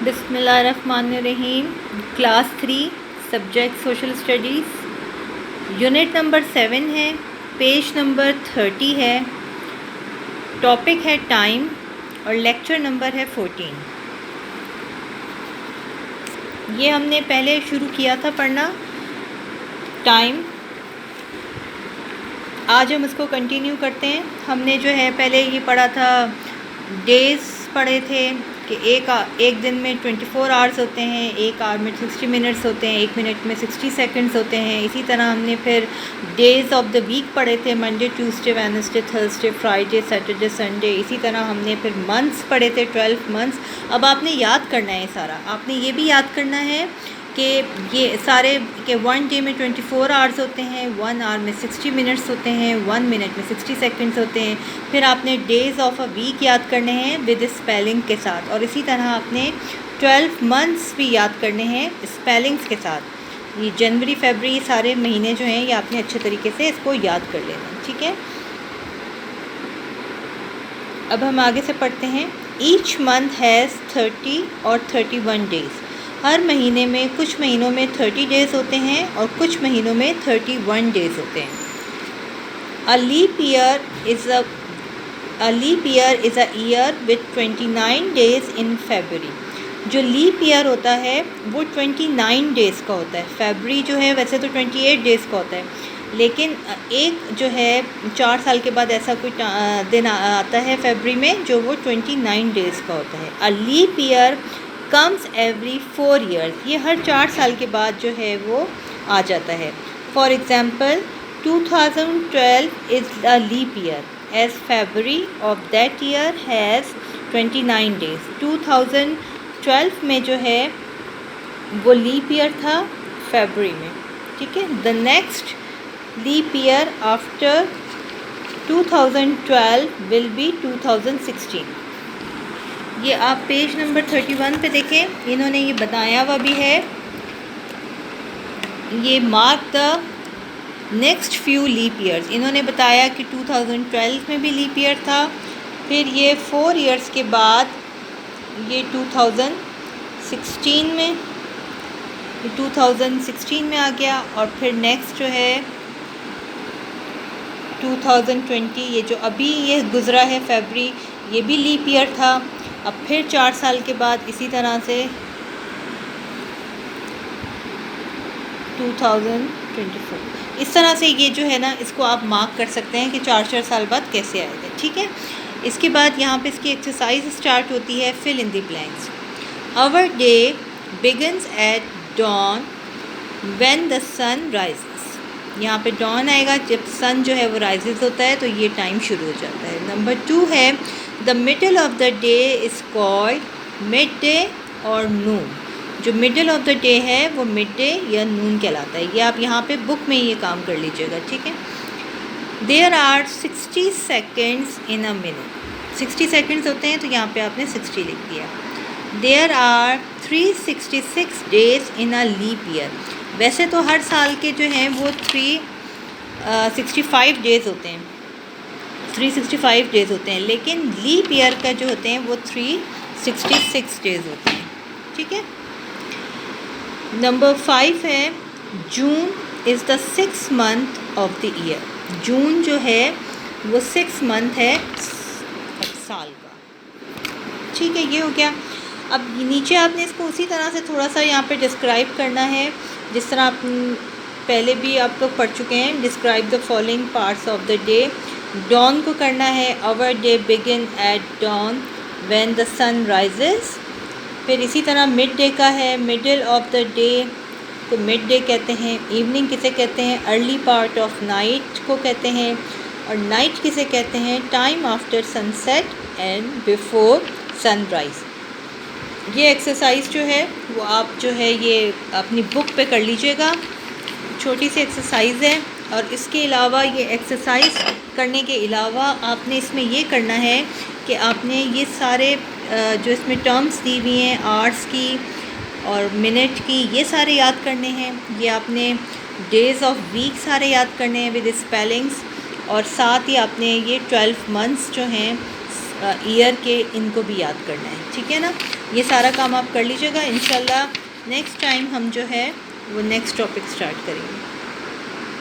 बिस्मिल्लाहिर्रहमानिर्रहीम। Class 3 subject social studies, unit number 7 है, page number 30 है, टॉपिक है टाइम और लेक्चर नंबर है 14। ये हमने पहले शुरू किया था पढ़ना टाइम। आज हम इसको कंटिन्यू करते हैं। हमने जो है पहले ये पढ़ा था, डेज़ पढ़े थे कि एक दिन में 24 आवर्स होते हैं, एक आवर में 60 मिनट्स होते हैं, एक मिनट में 60 सेकंड्स होते हैं। इसी तरह हमने फिर डेज़ ऑफ द वीक पढ़े थे, Monday, Tuesday, Wednesday, Thursday, Friday, Saturday, Sunday. इसी तरह हमने फिर मंथ्स पढ़े थे, 12 मंथ्स। अब आपने याद करना है सारा। आपने ये भी याद करना है कि ये सारे कि 1 डे में 24 आवर्स होते हैं, 1 आवर में 60 मिनट्स होते हैं, 1 मिनट में 60 सेकंड्स होते हैं। फिर आपने डेज़ ऑफ अ वीक याद करने हैं विद स्पेलिंग के साथ, और इसी तरह आपने 12 मंथ्स भी याद करने हैं स्पेलिंग्स के साथ। ये जनवरी, फरवरी, सारे महीने जो हैं ये आपने अच्छे तरीके से इसको याद कर लेना, ठीक है। अब हम आगे से पढ़ते हैं। ईच मंथ हैज़ 30 और 31 डेज़। हर महीने में, कुछ महीनों में 30 डेज़ होते हैं और कुछ महीनों में 31 डेज़ होते हैं। A leap year is a year with 29 days in February. जो लीप ईयर होता है वो 29 डेज़ का होता है। फरवरी जो है वैसे तो 28 डेज़ का होता है, लेकिन एक जो है 4 साल के बाद ऐसा कोई दिन आता है फरवरी में जो वो 29 डेज़ का होता है। A leap year comes every 4 years. ये हर 4 साल के बाद जो है वो आ जाता है। For example 2012 is a leap year as February of that year has 29 days. 2012 में जो है वो लीप ईयर था फरवरी में, ठीक है। The next leap year after 2012 will be 2016। ये आप पेज नंबर 31 पे देखें, इन्होंने ये बताया हुआ भी है। ये mark the next few leap years. इन्होंने बताया कि 2012 में भी लीप ईयर था, फिर ये 4 ईयर्स के बाद ये 2016 में आ गया, और फिर नेक्स्ट जो है 2020, ये जो अभी ये गुज़रा है फरवरी, ये भी लीप ईयर था। अब फिर 4 साल के बाद इसी तरह से 2024, इस तरह से ये जो है ना, इसको आप मार्क कर सकते हैं कि 4 साल बाद कैसे आएगा, ठीक है। इसके बाद यहाँ पे इसकी एक्सरसाइज स्टार्ट होती है, fill in the blanks. Our day begins at dawn when the sun rises. यहाँ पे डॉन आएगा जब सन जो है वो राइजेस होता है, तो ये टाइम शुरू हो जाता है। नंबर 2 है the middle of the day is called mid day और नून। जो मिडल ऑफ द डे है वो मिड डे या नून कहलाता है। ये आप यहाँ पे बुक में ये काम कर लीजिएगा, ठीक है। There are 60 seconds in a minute. 60 seconds होते हैं, तो यहाँ पे आपने 60 लिख दिया। There are 366 days in a leap year. वैसे तो हर साल के जो हैं वो 365 डेज़ होते हैं, 365 डेज़ होते हैं, लेकिन लीप ईयर का जो होते हैं वो 366 डेज़ होते हैं, ठीक है। नंबर 5 है June is the 6th month of the year. June जो है वो 6th मंथ है साल का, ठीक है। ये हो गया। अब नीचे आपने इसको उसी तरह से थोड़ा सा यहाँ पे डिस्क्राइब करना है, जिस तरह आप पहले भी आप लोग पढ़ चुके हैं। Describe the following parts of the day. Dawn को करना है, our day begin at dawn when the sun rises. फिर इसी तरह मिड डे का है, मिडल ऑफ द डे को मिड डे कहते हैं। इवनिंग किसे कहते हैं? अर्ली पार्ट ऑफ नाइट को कहते हैं। और नाइट किसे कहते हैं? Time after sunset and before sunrise. ये एक्सरसाइज जो है वो आप जो है ये अपनी बुक पे कर लीजिएगा, छोटी सी एक्सरसाइज है। और इसके अलावा ये एक्सरसाइज करने के अलावा आपने इसमें ये करना है कि आपने ये सारे जो इसमें टर्म्स दी हुई हैं, आवर्स की और मिनट की, ये सारे याद करने हैं। ये आपने डेज़ ऑफ वीक सारे याद करने हैं विद स्पेलिंग्स, और साथ ही आपने ये 12 मंथ्स जो हैं ईयर के, इनको भी याद करना है, ठीक है ना। ये सारा काम आप कर लीजिएगा। इंशाल्लाह नेक्स्ट टाइम हम जो है वो नेक्स्ट टॉपिक स्टार्ट करेंगे।